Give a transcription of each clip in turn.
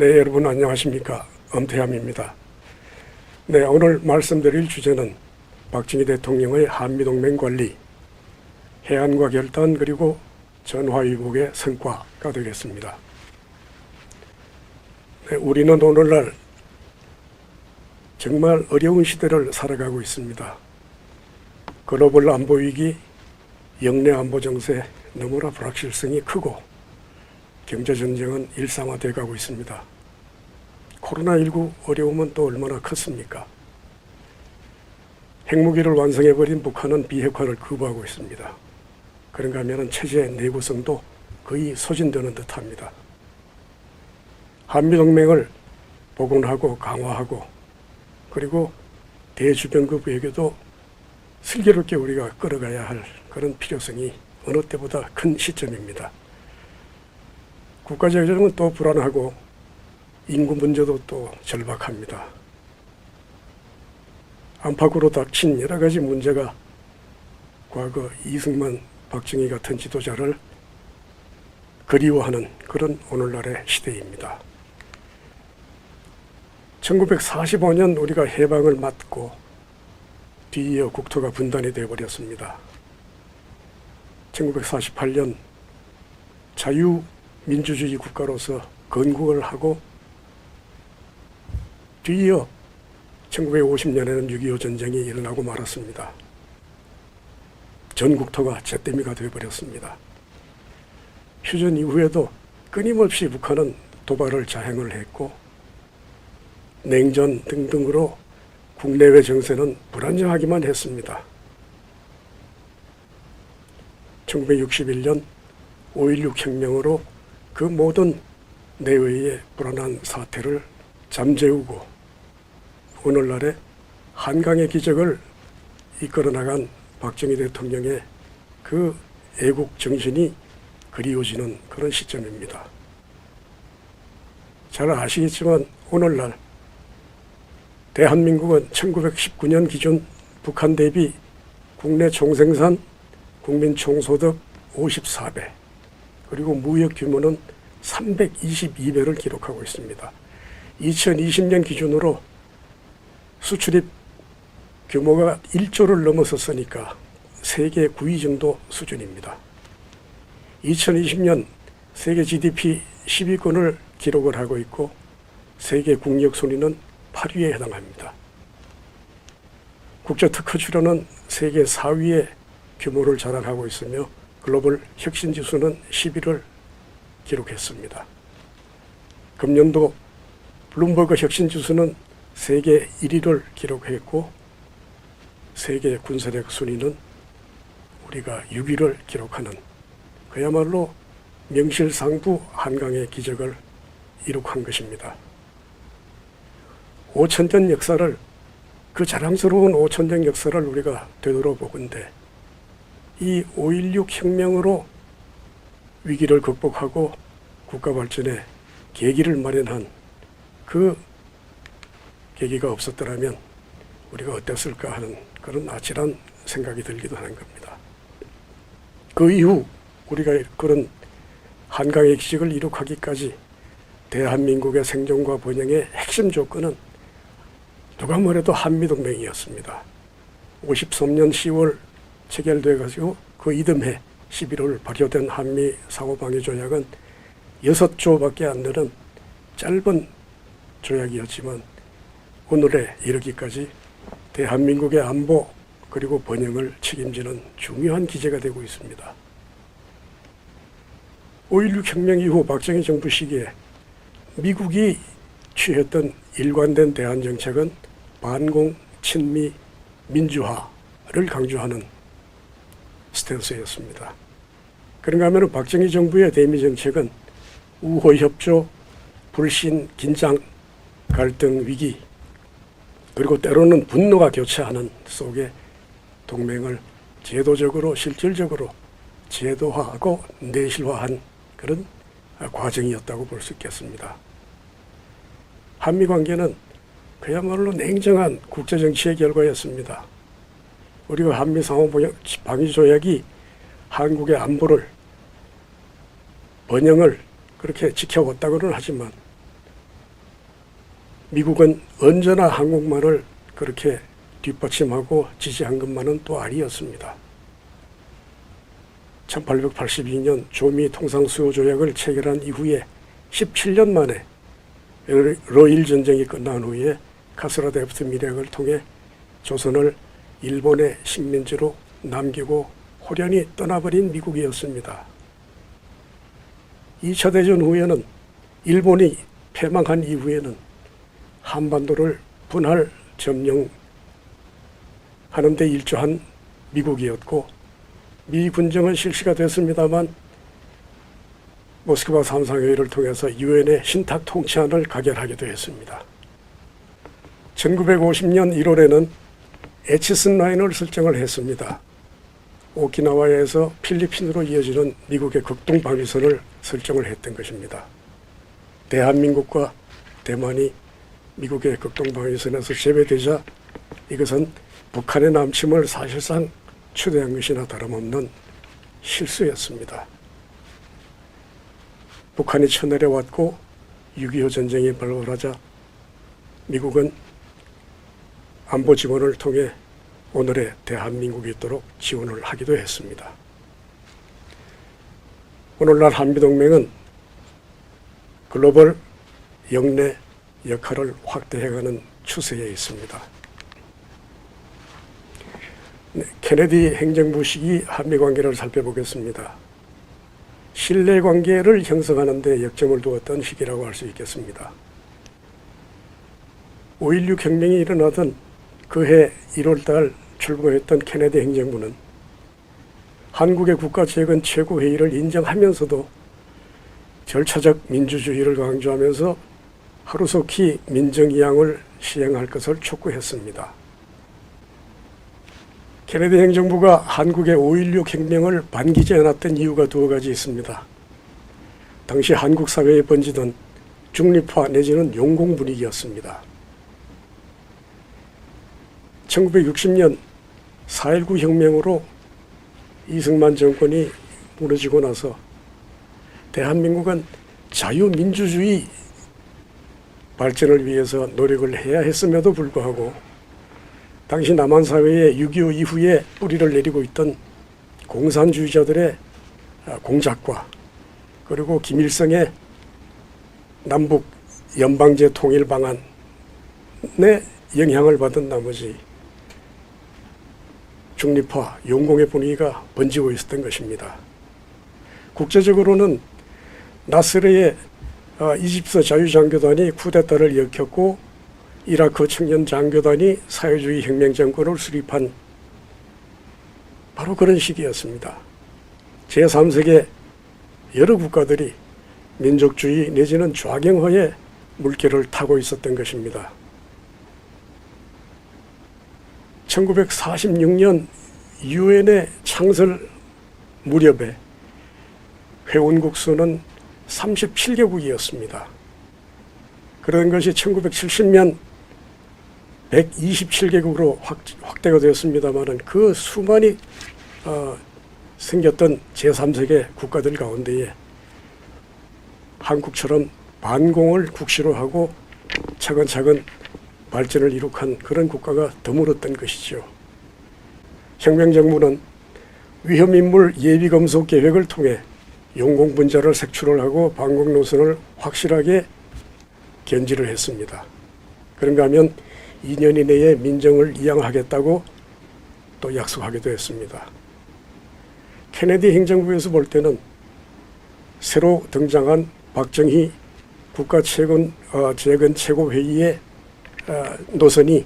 네, 여러분 안녕하십니까. 엄태함입니다. 네, 오늘 말씀드릴 주제는 박정희 대통령의 한미동맹 관리, 해안과 결단 그리고 전화위복의 성과가 되겠습니다. 네, 우리는 오늘날 정말 어려운 시대를 살아가고 있습니다. 글로벌 안보위기, 영내 안보 정세 너무나 불확실성이 크고 경제전쟁은 일상화되어 가고 있습니다. 코로나19 어려움은 또 얼마나 컸습니까? 핵무기를 완성해버린 북한은 비핵화를 거부하고 있습니다. 그런가 하면 체제 내구성도 거의 소진되는 듯합니다. 한미동맹을 복원하고 강화하고 그리고 대주변국 외교도 슬기롭게 우리가 끌어가야 할 그런 필요성이 어느 때보다 큰 시점입니다. 국가재정은 또 불안하고 인구 문제도 또 절박합니다. 안팎으로 닥친 여러 가지 문제가 과거 이승만, 박정희 같은 지도자를 그리워하는 그런 오늘날의 시대입니다. 1945년 우리가 해방을 맞고 뒤이어 국토가 분단이 되어버렸습니다. 1948년 자유민주주의 국가로서 건국을 하고 뒤이어 1950년에는 6.25 전쟁이 일어나고 말았습니다. 전 국토가 잿더미가 되어버렸습니다. 휴전 이후에도 끊임없이 북한은 도발을 자행을 했고 냉전 등등으로 국내외 정세는 불안정하기만 했습니다. 1961년 5.16 혁명으로 그 모든 내외의 불안한 사태를 잠재우고 오늘날의 한강의 기적을 이끌어나간 박정희 대통령의 그 애국 정신이 그리워지는 그런 시점입니다. 잘 아시겠지만 오늘날 대한민국은 1919년 기준 북한 대비 국내 총생산, 국민 총소득 54배, 그리고 무역 규모는 322배를 기록하고 있습니다. 2020년 기준으로 수출입 규모가 1조를 넘어섰으니까 세계 9위 정도 수준입니다. 2020년 세계 GDP 10위권을 기록을 하고 있고 세계 국력 순위는 8위에 해당합니다. 국제 특허 출원은 세계 4위의 규모를 자랑하고 있으며 글로벌 혁신 지수는 10위를 기록했습니다. 금년도 블룸버그 혁신 지수는 세계 1위를 기록했고 세계 군사력 순위는 우리가 6위를 기록하는 그야말로 명실상부 한강의 기적을 이룩한 것입니다. 5천년 역사를, 그 자랑스러운 5천년 역사를 우리가 되돌아보건대 이 5.16 혁명으로 위기를 극복하고 국가 발전에 계기를 마련한 그 계기가 없었더라면 우리가 어땠을까 하는 그런 아찔한 생각이 들기도 하는 겁니다. 그 이후 우리가 그런 한강의 기적을 이룩하기까지 대한민국의 생존과 번영의 핵심 조건은 누가 뭐래도 한미동맹이었습니다. 53년 10월 체결돼 가지고 그 이듬해 11월 발효된 한미 상호방위조약은 6조밖에 안 되는 짧은 조약이었지만 오늘에 이르기까지 대한민국의 안보 그리고 번영을 책임지는 중요한 기제가 되고 있습니다. 5.16 혁명 이후 박정희 정부 시기에 미국이 취했던 일관된 대한정책은 반공, 친미, 민주화를 강조하는 스탠스였습니다. 그런가 하면 박정희 정부의 대미 정책은 우호협조, 불신, 긴장, 갈등, 위기 그리고 때로는 분노가 교차하는 속에 동맹을 제도적으로 실질적으로 제도화하고 내실화한 그런 과정이었다고 볼 수 있겠습니다. 한미관계는 그야말로 냉정한 국제정치의 결과였습니다. 우리가 한미상호방위조약이 한국의 안보를, 번영을 그렇게 지켜왔다고는 하지만 미국은 언제나 한국만을 그렇게 뒷받침하고 지지한 것만은 또 아니었습니다. 1882년 조미 통상수호조약을 체결한 이후에 17년 만에 러일 전쟁이 끝난 후에 카스라데프트 밀약을 통해 조선을 일본의 식민지로 남기고 호련히 떠나버린 미국이었습니다. 2차 대전 후에는 일본이 패망한 이후에는 한반도를 분할 점령하는 데 일조한 미국이었고, 미 군정은 실시가 됐습니다만 모스크바 삼상회의를 통해서 유엔의 신탁 통치안을 가결하기도 했습니다. 1950년 1월에는 에치슨 라인을 설정을 했습니다. 오키나와에서 필리핀으로 이어지는 미국의 극동 방위선을 설정을 했던 것입니다. 대한민국과 대만이 미국의 극동 방위선에서 제외되자 이것은 북한의 남침을 사실상 추대한 것이나 다름없는 실수였습니다. 북한이 쳐내려왔고 6.25 전쟁이 발발하자 미국은 안보 지원을 통해 오늘의 대한민국이 있도록 지원을 하기도 했습니다. 오늘날 한미동맹은 글로벌 영내 역할을 확대해가는 추세에 있습니다. 케네디 행정부 시기 한미관계를 살펴보겠습니다. 신뢰관계를 형성하는 데 역점을 두었던 시기라고 할 수 있겠습니다. 5.16 혁명이 일어나던 그해 1월달 출범했던 케네디 행정부는 한국의 국가재건 최고회의를 인정하면서도 절차적 민주주의를 강조하면서 하루속히 민정이양을 시행할 것을 촉구했습니다. 케네디 행정부가 한국의 5.16 혁명을 반기지 않았던 이유가 두 가지 있습니다. 당시 한국 사회에 번지던 중립화 내지는 용공 분위기였습니다. 1960년 4.19 혁명으로 이승만 정권이 무너지고 나서 대한민국은 자유민주주의 발전을 위해서 노력을 해야 했음에도 불구하고 당시 남한사회에 6.25 이후에 뿌리를 내리고 있던 공산주의자들의 공작과 그리고 김일성의 남북 연방제 통일 방안에 영향을 받은 나머지 중립화, 용공의 분위기가 번지고 있었던 것입니다. 국제적으로는 나스르의 이집트 자유장교단이 쿠데타를 일으켰고 이라크 청년 장교단이 사회주의 혁명 정권을 수립한 바로 그런 시기였습니다. 제3세계 여러 국가들이 민족주의 내지는 좌경화의 물결을 타고 있었던 것입니다. 1946년 유엔의 창설 무렵에 회원국 수는 37개국이었습니다. 그런 것이 1970년 127개국으로 확대가 되었습니다만 그 수많이 생겼던 제3세계 국가들 가운데에 한국처럼 반공을 국시로 하고 차근차근 발전을 이룩한 그런 국가가 드물었던 것이죠. 혁명정부는 위험인물 예비검소 계획을 통해 용공분자를 색출을 하고 반공 노선을 확실하게 견지를 했습니다. 그런가 하면 2년 이내에 민정을 이양하겠다고 또 약속하기도 했습니다. 케네디 행정부에서 볼 때는 새로 등장한 박정희 국가재건 최고회의의 노선이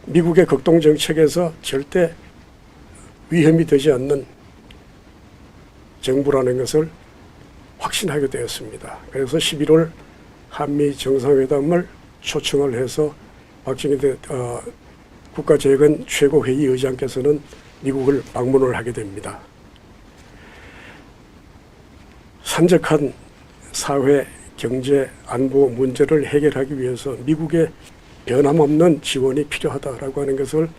미국의 극동정책에서 절대 위험이 되지 않는 정부라는 것을 확신하게 되었습니다. 그래서 11월 한미 정상회담을 초청을 해서 박정희 국가재건 최고회의 의장께서는 미국을 방문을 하게 됩니다. 산적한 사회, 경제, 안보 문제를 해결하기 위해서 미국의 변함없는 지원이 필요하다라고 하는 것을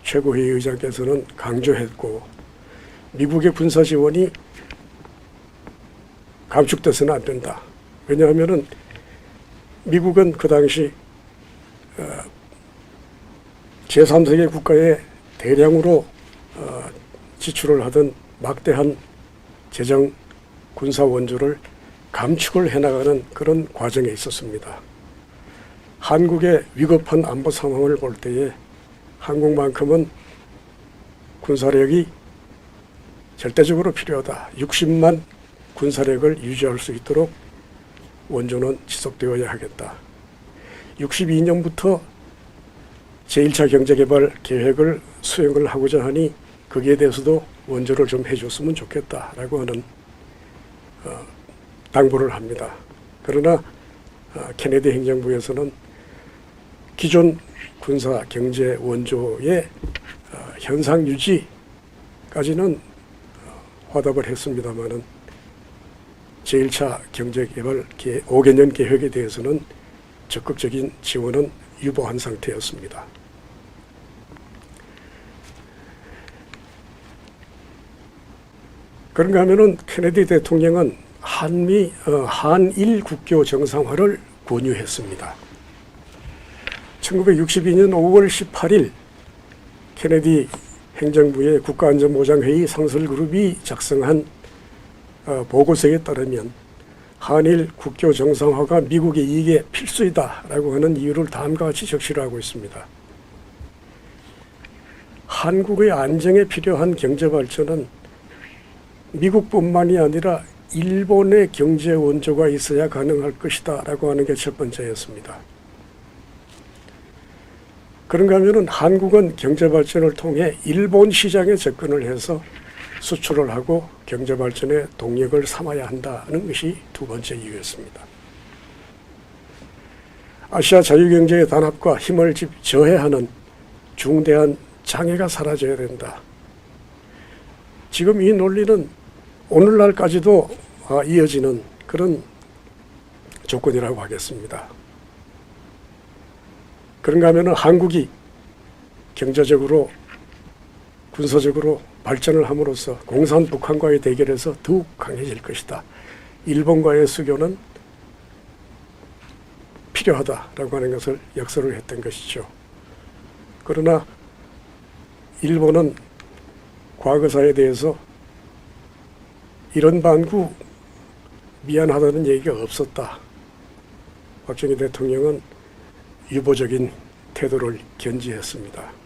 최고회의 의장께서는 강조했고, 미국의 군사 지원이 감축돼서는 안 된다. 왜냐하면 미국은 그 당시 제3세계 국가에 대량으로 지출을 하던 막대한 재정 군사 원조를 감축을 해나가는 그런 과정에 있었습니다. 한국의 위급한 안보 상황을 볼 때에 한국만큼은 군사력이 절대적으로 필요하다. 60만 군사력을 유지할 수 있도록 원조는 지속되어야 하겠다. 62년부터 제1차 경제개발 계획을 수행을 하고자 하니 거기에 대해서도 원조를 좀 해줬으면 좋겠다라고 하는 당부를 합니다. 그러나 케네디 행정부에서는 기존 군사 경제 원조의 현상 유지까지는 화답을 했습니다마는 제1차 경제개발 5개년 계획에 대해서는 적극적인 지원은 유보한 상태였습니다. 그런가 하면은 케네디 대통령은 한일 국교 정상화를 권유했습니다. 1962년 5월 18일 케네디 행정부의 국가안전보장회의 상설그룹이 작성한 보고서에 따르면 한일 국교 정상화가 미국의 이익에 필수이다라고 하는 이유를 다음과 같이 적시를 하고 있습니다. 한국의 안정에 필요한 경제발전은 미국뿐만이 아니라 일본의 경제 원조가 있어야 가능할 것이다 라고 하는 게 첫 번째였습니다. 그런가 하면은 한국은 경제발전을 통해 일본 시장에 접근을 해서 수출을 하고 경제발전의 동력을 삼아야 한다는 것이 두 번째 이유였습니다. 아시아 자유경제의 단합과 힘을 저해하는 중대한 장애가 사라져야 된다. 지금 이 논리는 오늘날까지도 이어지는 그런 조건이라고 하겠습니다. 그런가 하면 한국이 경제적으로 군사적으로 발전을 함으로써 공산 북한과의 대결에서 더욱 강해질 것이다. 일본과의 수교는 필요하다라고 하는 것을 역설을 했던 것이죠. 그러나 일본은 과거사에 대해서 이런 반구 미안하다는 얘기가 없었다. 박정희 대통령은 유보적인 태도를 견지했습니다.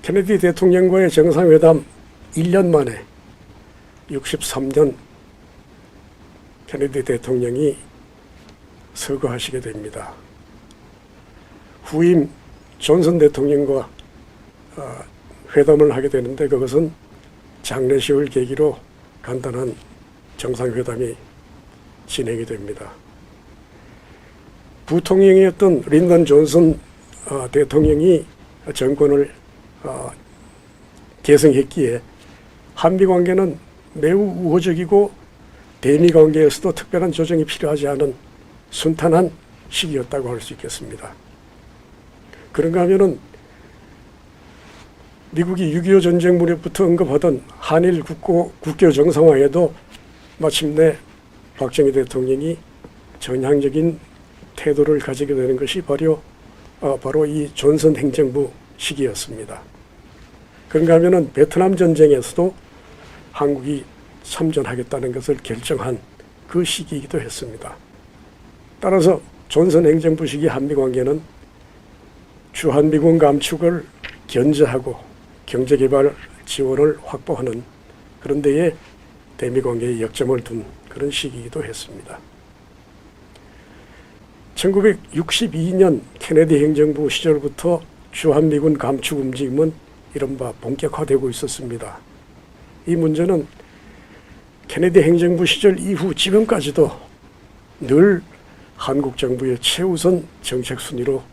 케네디 대통령과의 정상회담 1년 만에 63년 케네디 대통령이 서거하시게 됩니다. 후임 존슨 대통령과 회담을 하게 되는데 그것은 장례식을 계기로 간단한 정상회담이 진행이 됩니다. 부통령이었던 린던 존슨 대통령이 정권을 계승했기에 한미관계는 매우 우호적이고 대미관계에서도 특별한 조정이 필요하지 않은 순탄한 시기였다고 할 수 있겠습니다. 그런가 하면은 미국이 6.25 전쟁 무렵부터 언급하던 한일 국교 정상화에도 마침내 박정희 대통령이 전향적인 태도를 가지게 되는 것이 바로 이 존슨 행정부 시기였습니다. 그런가 하면은 베트남 전쟁에서도 한국이 참전하겠다는 것을 결정한 그 시기이기도 했습니다. 따라서 존슨 행정부 시기 한미관계는 주한미군 감축을 견제하고 경제개발 지원을 확보하는 그런 데에 대미관계에 역점을 둔 그런 시기이기도 했습니다. 1962년 케네디 행정부 시절부터 주한미군 감축 움직임은 이른바 본격화되고 있었습니다. 이 문제는 케네디 행정부 시절 이후 지금까지도 늘 한국 정부의 최우선 정책 순위로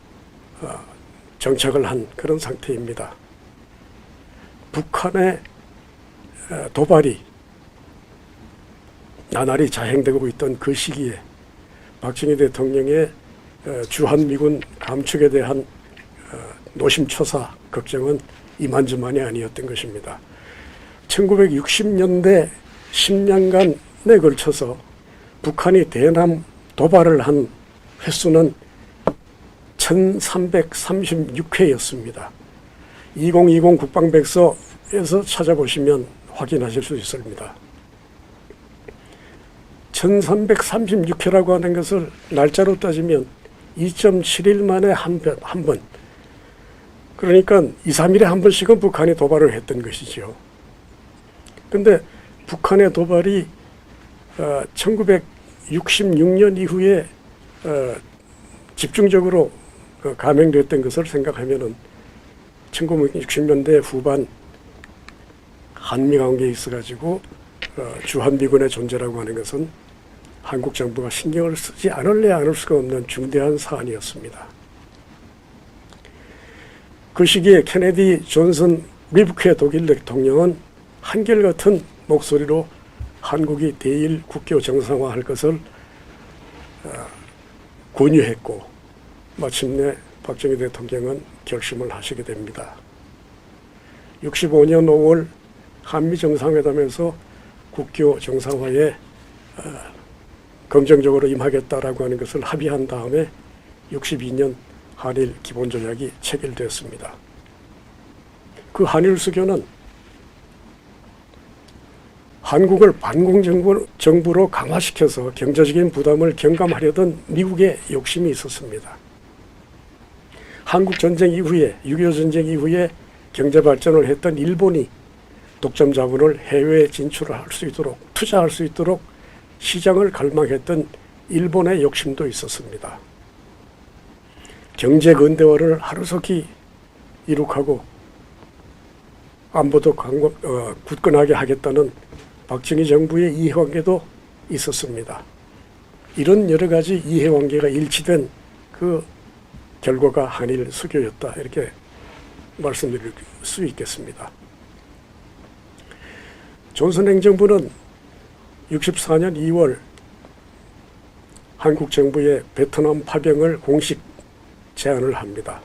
정착을 한 그런 상태입니다. 북한의 도발이 나날이 자행되고 있던 그 시기에 박정희 대통령의 주한미군 감축에 대한 노심초사 걱정은 이만저만이 아니었던 것입니다. 1960년대 10년간에 걸쳐서 북한이 대남 도발을 한 횟수는 1336회였습니다. 2020 국방백서에서 찾아보시면 확인하실 수 있습니다. 1336회라고 하는 것을 날짜로 따지면 2.7일 만에 한 번. 그러니까 2, 3일에 한 번씩은 북한이 도발을 했던 것이죠. 그런데 북한의 도발이 1966년 이후에 집중적으로 감행됐던 것을 생각하면은 1960년대 후반 한미 관계에 있어가지고 주한미군의 존재라고 하는 것은 한국 정부가 신경을 쓰지 않을 수가 없는 중대한 사안이었습니다. 그 시기에 케네디 존슨 리브케 독일 대통령은 한결같은 목소리로 한국이 대일 국교 정상화할 것을 권유했고 마침내 박정희 대통령은 결심을 하시게 됩니다. 65년 5월 한미 정상회담에서 국교 정상화에 긍정적으로 임하겠다라고 하는 것을 합의한 다음에 62년 한일 기본조약이 체결되었습니다. 그 한일 수교는 한국을 반공정부로 강화시켜서 경제적인 부담을 경감하려던 미국의 욕심이 있었습니다. 한국전쟁 이후에 6.25 전쟁 이후에 경제발전을 했던 일본이 독점 자본을 해외에 진출할 수 있도록 투자할 수 있도록 시장을 갈망했던 일본의 욕심도 있었습니다. 경제 근대화를 하루속히 이룩하고 안보도 굳건하게 하겠다는 박정희 정부의 이해관계도 있었습니다. 이런 여러 가지 이해관계가 일치된 그 결과가 한일 수교였다 이렇게 말씀드릴 수 있겠습니다. 존슨 행정부는 64년 2월 한국 정부의 베트남 파병을 공식 제안을 합니다.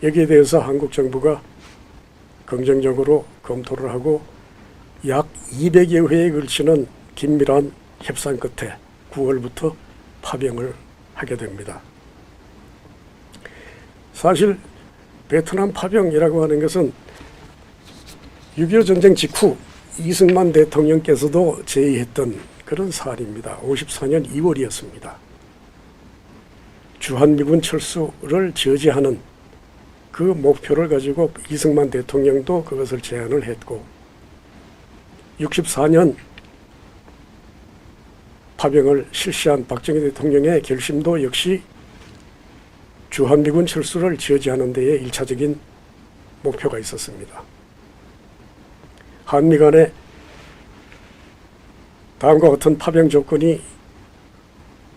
여기에 대해서 한국 정부가 긍정적으로 검토를 하고 약 200여 회에 걸치는 긴밀한 협상 끝에 9월부터 파병을 하게 됩니다. 사실 베트남 파병이라고 하는 것은 6.25 전쟁 직후 이승만 대통령께서도 제의했던 그런 사안입니다. 54년 2월이었습니다. 주한미군 철수를 저지하는 그 목표를 가지고 이승만 대통령도 그것을 제안을 했고 64년 파병을 실시한 박정희 대통령의 결심도 역시 주한미군 철수를 저지하는 데에 일차적인 목표가 있었습니다. 한미 간에 다음과 같은 파병 조건이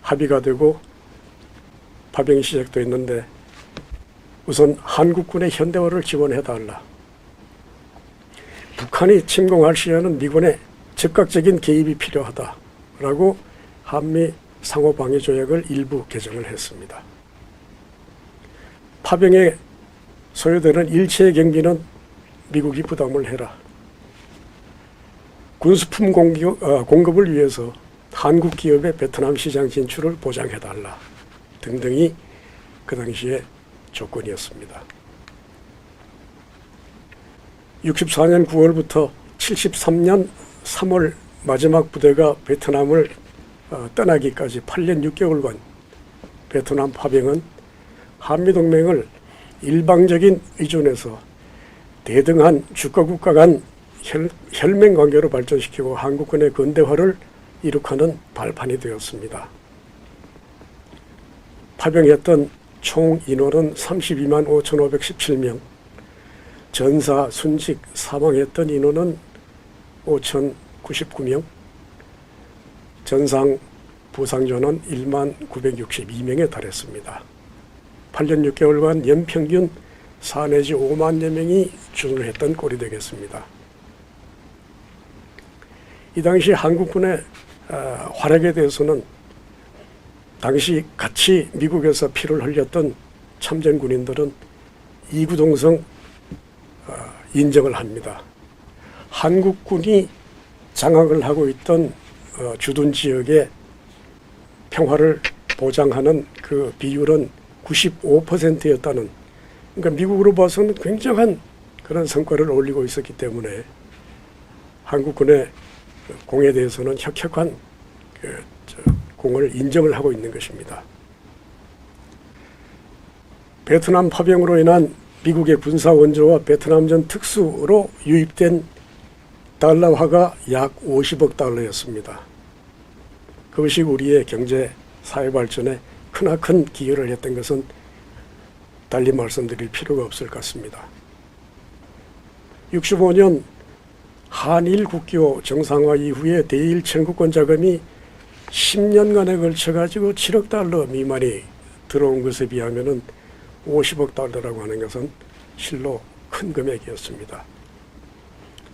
합의가 되고 파병이 시작됐는데 우선 한국군의 현대화를 지원해달라. 북한이 침공할 시에는 미군의 즉각적인 개입이 필요하다라고 한미 상호방위조약을 일부 개정을 했습니다. 파병에 소요되는 일체의 경비는 미국이 부담을 해라. 군수품 공급을 위해서 한국 기업의 베트남 시장 진출을 보장해달라 등등이 그 당시에 조건이었습니다. 64년 9월부터 73년 3월 마지막 부대가 베트남을 떠나기까지 8년 6개월간 베트남 파병은 한미동맹을 일방적인 의존에서 대등한 주가국가 간 혈맹 관계로 발전시키고 한국군의 근대화를 이룩하는 발판이 되었습니다. 파병했던 총 인원은 32만 5,517명, 전사, 순직, 사망했던 인원은 5,099명, 전상, 부상전원 1만 962명에 달했습니다. 8년 6개월간 연평균 4 내지 5만여 명이 주둔했던 꼴이 되겠습니다. 이 당시 한국군의 활약에 대해서는 당시 같이 미국에서 피를 흘렸던 참전 군인들은 이구동성 인정을 합니다. 한국군이 장악을 하고 있던 주둔 지역에 평화를 보장하는 그 비율은 95%였다는, 그러니까 미국으로 봐서는 굉장한 그런 성과를 올리고 있었기 때문에 한국군의 공에 대해서는 혁혁한 공을 인정을 하고 있는 것입니다. 베트남 파병으로 인한 미국의 군사 원조와 베트남전 특수로 유입된 달러화가 약 50억 달러였습니다. 그것이 우리의 경제 사회 발전에 크나큰 기여를 했던 것은 달리 말씀드릴 필요가 없을 것 같습니다. 65년 한일 국교 정상화 이후에 대일 청구권 자금이 10년간에 걸쳐가지고 7억 달러 미만이 들어온 것에 비하면 50억 달러라고 하는 것은 실로 큰 금액이었습니다.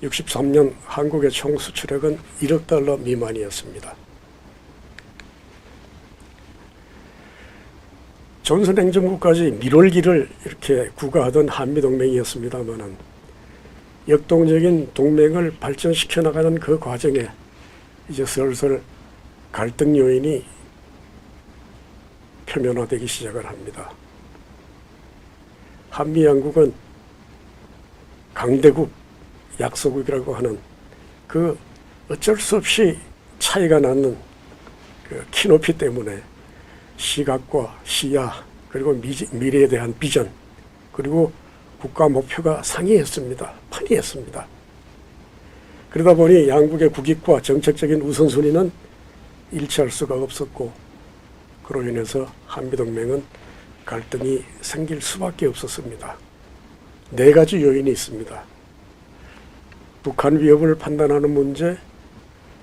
63년 한국의 총 수출액은 1억 달러 미만이었습니다. 전선행정국까지 밀월기를 이렇게 구가하던 한미동맹이었습니다마는 역동적인 동맹을 발전시켜 나가는 그 과정에 이제 슬슬 갈등 요인이 표면화되기 시작을 합니다. 한미양국은 강대국, 약소국이라고 하는 그 어쩔 수 없이 차이가 나는 그 키높이 때문에 시각과 시야, 그리고 미래에 대한 비전, 그리고 국가 목표가 상이했습니다. 판이했습니다. 그러다 보니 양국의 국익과 정책적인 우선순위는 일치할 수가 없었고, 그로 인해서 한미동맹은 갈등이 생길 수밖에 없었습니다. 4가지 요인이 있습니다. 북한 위협을 판단하는 문제,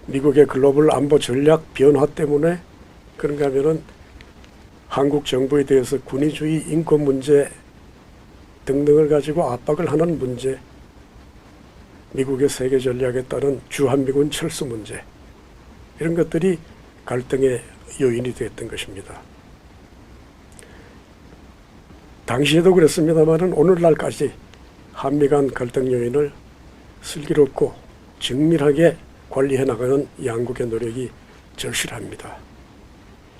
미국의 글로벌 안보 전략 변화 때문에, 그런가 하면은 한국 정부에 대해서 군의주의, 인권 문제 등등을 가지고 압박을 하는 문제, 미국의 세계 전략에 따른 주한미군 철수 문제, 이런 것들이 갈등의 요인이 되었던 것입니다. 당시에도 그랬습니다만 오늘날까지 한미 간 갈등 요인을 슬기롭고 정밀하게 관리해 나가는 양국의 노력이 절실합니다.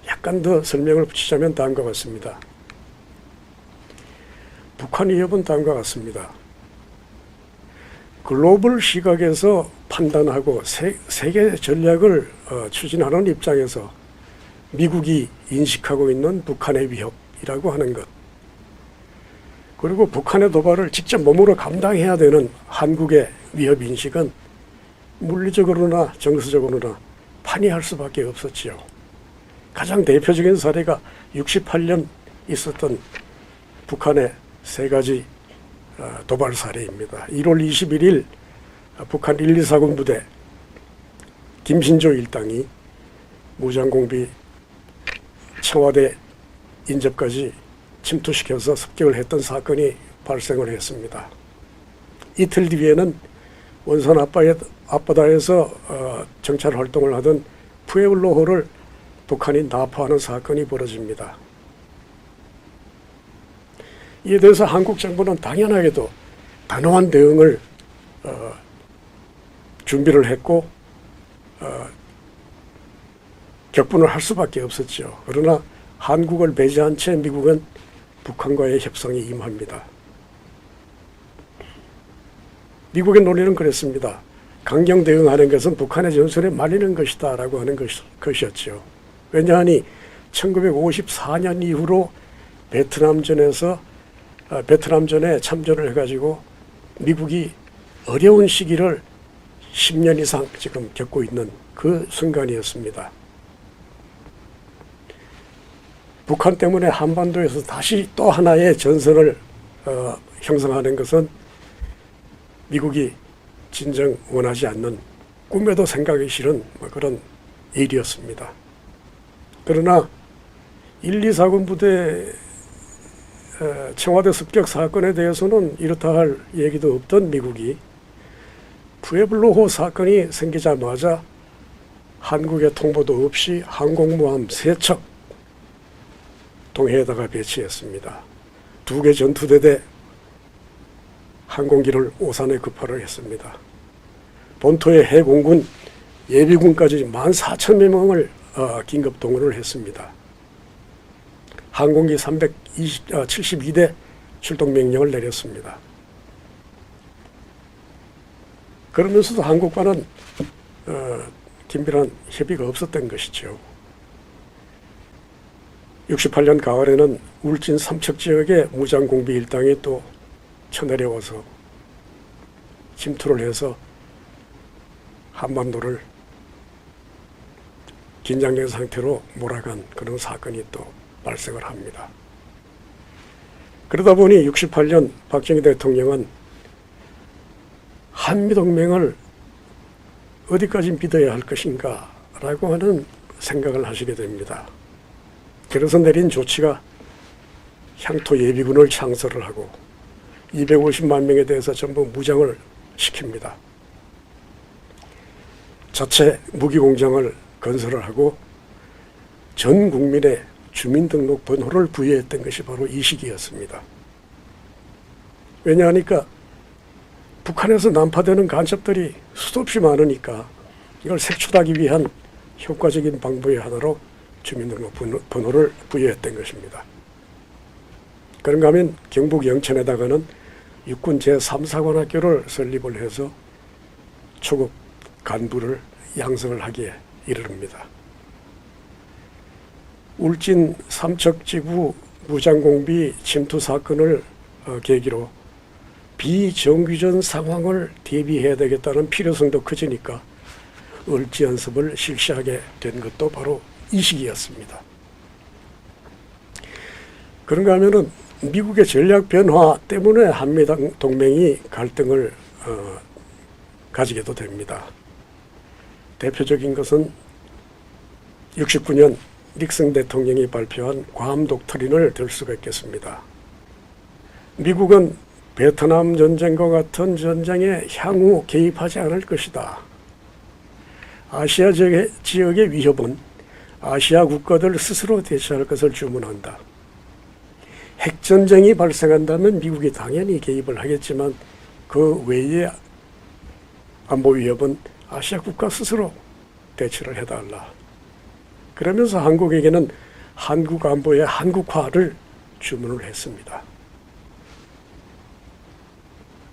약간 더 설명을 붙이자면 다음과 같습니다. 북한 위협은 다음과 같습니다. 글로벌 시각에서 판단하고 세계 전략을 추진하는 입장에서 미국이 인식하고 있는 북한의 위협이라고 하는 것, 그리고 북한의 도발을 직접 몸으로 감당해야 되는 한국의 위협 인식은 물리적으로나 정서적으로나 판이할 수밖에 없었지요. 가장 대표적인 사례가 68년 있었던 북한의 3가지 도발 사례입니다. 1월 21일 북한 1,2사군 부대 김신조 일당이 무장공비 청와대 인접까지 침투시켜서 습격을 했던 사건이 발생을 했습니다. 이틀 뒤에는 원산 앞바다에서 정찰 활동을 하던 푸에블로호를 북한이 납포하는 사건이 벌어집니다. 이에 대해서 한국 정부는 당연하게도 단호한 대응을 준비를 했고 격분을 할 수밖에 없었죠. 그러나 한국을 배제한 채 미국은 북한과의 협상에 임합니다. 미국의 논리는 그랬습니다. 강경 대응하는 것은 북한의 전선에 말리는 것이다 라고 하는 것이었죠. 왜냐하니 1954년 이후로 베트남전에 참전을 해가지고 미국이 어려운 시기를 10년 이상 지금 겪고 있는 그 순간이었습니다. 북한 때문에 한반도에서 다시 또 하나의 전선을 형성하는 것은 미국이 진정 원하지 않는, 꿈에도 생각이 싫은 그런 일이었습니다. 그러나 1,2사군 부대 청와대 습격 사건에 대해서는 이렇다 할 얘기도 없던 미국이 푸에블로호 사건이 생기자마자 한국의 통보도 없이 항공모함 3척 동해에다가 배치했습니다. 2개 전투대대 항공기를 오산에 급파를 했습니다. 본토의 해공군, 예비군까지 14,000명을 긴급 동원을 했습니다. 항공기 72대 출동 명령을 내렸습니다. 그러면서도 한국과는 긴밀한 협의가 없었던 것이죠. 68년 가을에는 울진 삼척 지역의 무장공비 일당이 또 쳐내려와서 침투를 해서 한반도를 긴장된 상태로 몰아간 그런 사건이 또 발생을 합니다. 그러다 보니 68년 박정희 대통령은 한미동맹을 어디까지 믿어야 할 것인가 라고 하는 생각을 하시게 됩니다. 그래서 내린 조치가 향토 예비군을 창설을 하고 250만 명에 대해서 전부 무장을 시킵니다. 자체 무기공장을 건설을 하고 전 국민의 주민등록 번호를 부여했던 것이 바로 이 시기였습니다. 왜냐하니까 북한에서 난파되는 간첩들이 수도 없이 많으니까 이걸 색출하기 위한 효과적인 방법의 하나로 주민등록 번호를 부여했던 것입니다. 그런가 하면 경북 영천에다가는 육군 제3사관학교를 설립을 해서 초급 간부를 양성을 하기에 이르릅니다. 울진 삼척지구 무장공비 침투 사건을 계기로 비정규전 상황을 대비해야 되겠다는 필요성도 커지니까 을지연습을 실시하게 된 것도 바로 이 시기였습니다. 그런가 하면은 미국의 전략 변화 때문에 한미동맹이 갈등을 가지게도 됩니다. 대표적인 것은 69년 닉슨 대통령이 발표한 괌 독트린을 들 수가 있겠습니다. 미국은 베트남 전쟁과 같은 전쟁에 향후 개입하지 않을 것이다. 아시아 지역의 위협은 아시아 국가들 스스로 대처할 것을 주문한다. 핵전쟁이 발생한다면 미국이 당연히 개입을 하겠지만 그 외의 안보 위협은 아시아 국가 스스로 대처를 해달라. 그러면서 한국에게는 한국 안보의 한국화를 주문을 했습니다.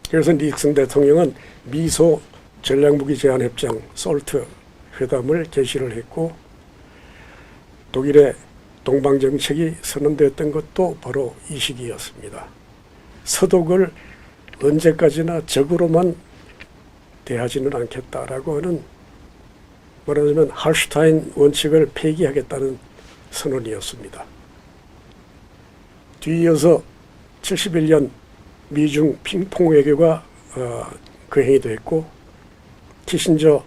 그래서 닉슨 대통령은 미소 전략무기 제한 협정 솔트 회담을 개시를 했고 독일의 동방정책이 선언되었던 것도 바로 이 시기였습니다. 서독을 언제까지나 적으로만 대하지는 않겠다라고 하는 말하자면 할슈타인 원칙을 폐기하겠다는 선언이었습니다. 뒤이어서 71년 미중 핑퐁 외교가 거행이 됐고 키신저의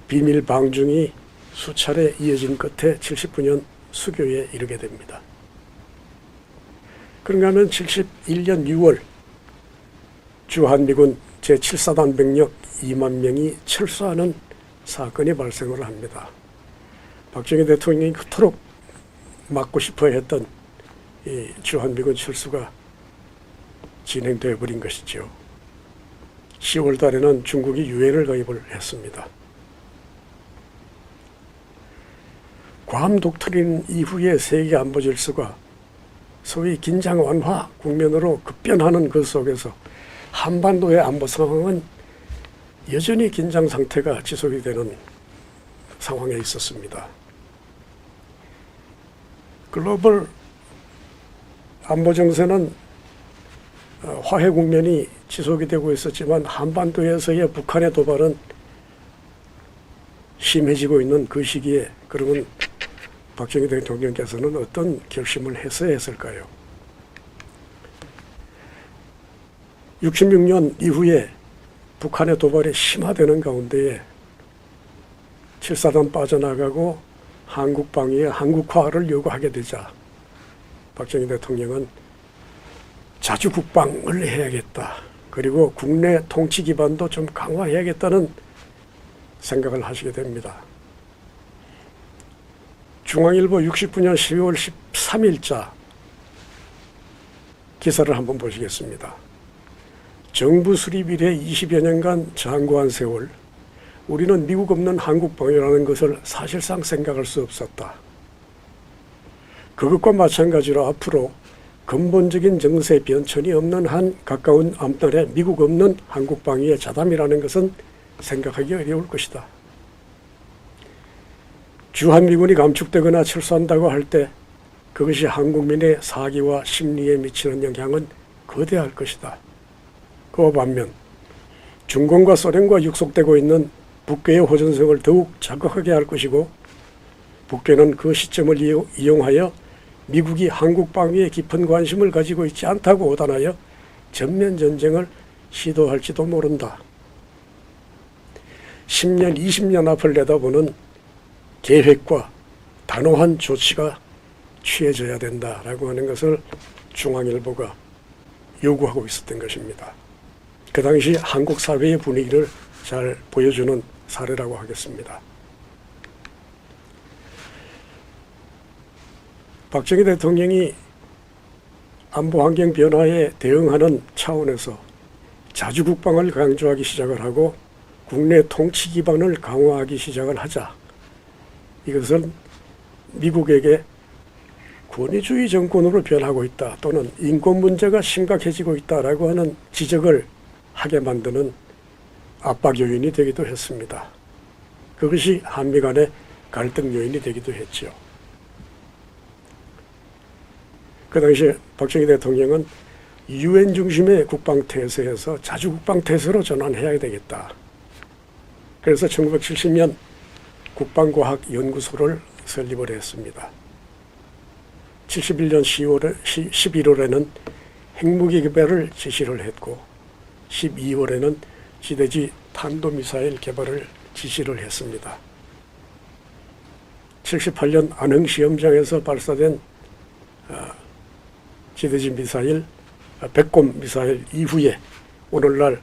비밀 방중이 수차례 이어진 끝에 79년 수교에 이르게 됩니다. 그런가 하면 71년 6월 주한미군 제7사단 병력 2만 명이 철수하는 사건이 발생을 합니다. 박정희 대통령이 그토록 막고 싶어 했던 이 주한미군 철수가 진행되어 버린 것이죠. 10월 달에는 중국이 유엔을 가입을 했습니다. 괌 독트린 이후의 세계 안보 질서가 소위 긴장 완화 국면으로 급변하는 그 속에서 한반도의 안보 상황은 여전히 긴장 상태가 지속이 되는 상황에 있었습니다. 글로벌 안보 정세는 화해 국면이 지속이 되고 있었지만 한반도에서의 북한의 도발은 심해지고 있는 그 시기에 그러면 박정희 대통령께서는 어떤 결심을 했어야 했을까요? 66년 이후에 북한의 도발이 심화되는 가운데에 7사단 빠져나가고 한국 방위의 한국화를 요구하게 되자 박정희 대통령은 자주 국방을 해야겠다. 그리고 국내 통치 기반도 좀 강화해야겠다는 생각을 하시게 됩니다. 중앙일보 69년 12월 13일자 기사를 한번 보시겠습니다. 정부 수립 이래 20여 년간 장구한 세월, 우리는 미국 없는 한국방위라는 것을 사실상 생각할 수 없었다. 그것과 마찬가지로 앞으로 근본적인 정세 변천이 없는 한 가까운 앞날에 미국 없는 한국방위의 자담이라는 것은 생각하기 어려울 것이다. 주한미군이 감축되거나 철수한다고 할 때 그것이 한국민의 사기와 심리에 미치는 영향은 거대할 것이다. 그와 반면 중공과 소련과 육속되고 있는 북괴의 호전성을 더욱 자극하게 할 것이고, 북괴는 그 시점을 이용하여 미국이 한국 방위에 깊은 관심을 가지고 있지 않다고 오단하여 전면 전쟁을 시도할지도 모른다. 10년, 20년 앞을 내다보는 계획과 단호한 조치가 취해져야 된다라고 하는 것을 중앙일보가 요구하고 있었던 것입니다. 그 당시 한국 사회의 분위기를 잘 보여주는 사례라고 하겠습니다. 박정희 대통령이 안보 환경 변화에 대응하는 차원에서 자주국방을 강조하기 시작을 하고 국내 통치 기반을 강화하기 시작을 하자, 이것은 미국에게 권위주의 정권으로 변하고 있다, 또는 인권 문제가 심각해지고 있다라고 하는 지적을 하게 만드는 압박 요인이 되기도 했습니다. 그것이 한미 간의 갈등 요인이 되기도 했죠. 그 당시에 박정희 대통령은 UN 중심의 국방태세에서 자주국방태세로 전환해야 되겠다. 그래서 1970년 국방과학연구소를 설립을 했습니다. 71년 11월에는 핵무기 개발을 지시를 했고, 12월에는 지대지 탄도미사일 개발을 지시를 했습니다. 78년 안흥시험장에서 발사된 지대지 미사일, 백곰 미사일 이후에 오늘날까지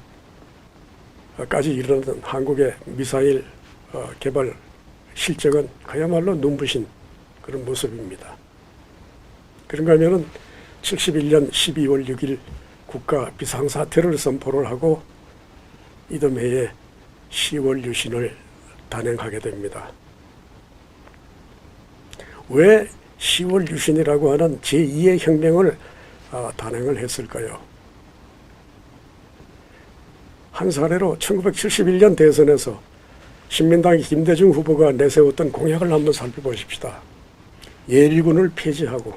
이르는 한국의 미사일 개발 실적은 그야말로 눈부신 그런 모습입니다. 그런가 하면은 71년 12월 6일 국가 비상사태를 선포를 하고 이듬해에 10월 유신을 단행하게 됩니다. 왜 10월 유신이라고 하는 제2의 혁명을 단행을 했을까요? 한 사례로 1971년 대선에서 신민당의 김대중 후보가 내세웠던 공약을 한번 살펴보십시다. 예비군을 폐지하고